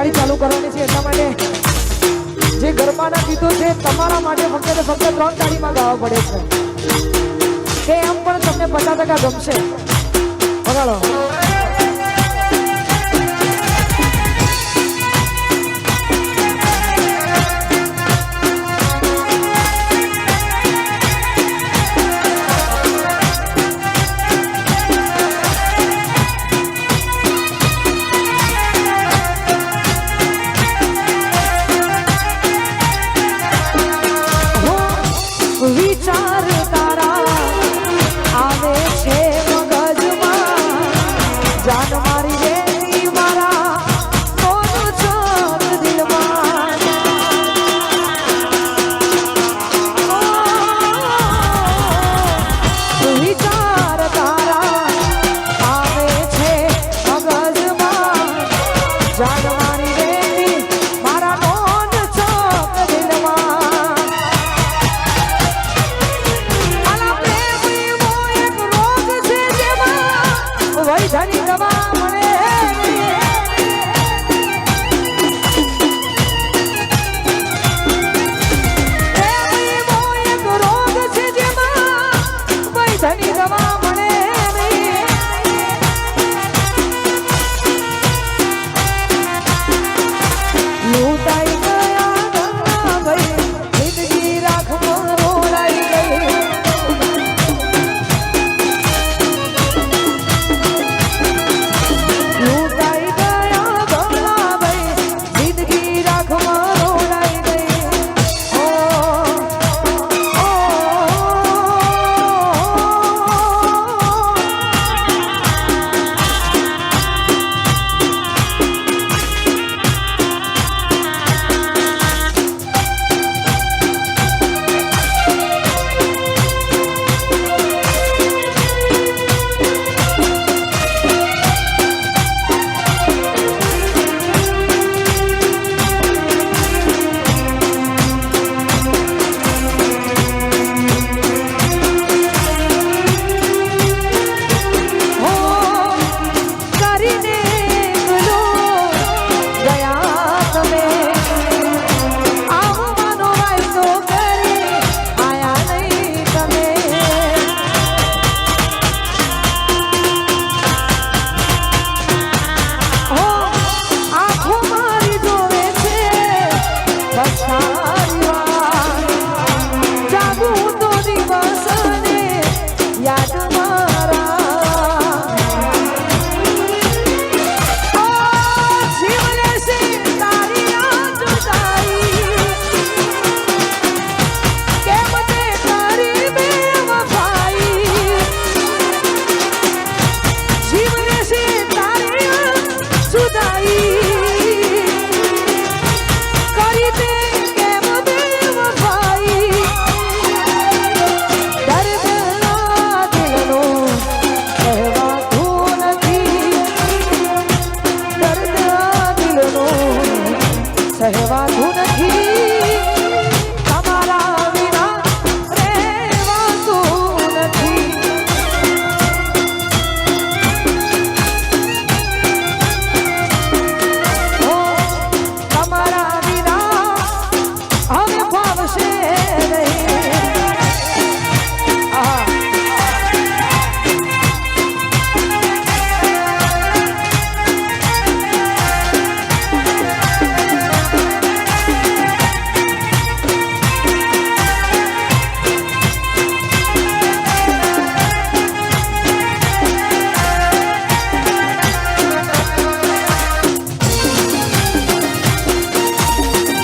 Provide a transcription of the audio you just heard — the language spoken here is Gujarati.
મારી ચાલુ કરવાની છે એટલા માટે જે ગરબાના ગીતો છે તમારા માટે ફક્ત 3 તાળીમાં ગાવા પડે છે કે એમ પણ તમને 50% ગમશે બગાડો વિચાર તારા આવે છે મગજમાં જાન મારી રેતી મારા કોનું ચોર દિલમાં વિચાર તારા આવે છે મગજમાં જાન મારી રેતી મારા કોનું ચોર દિલમાં વૈધાની દવા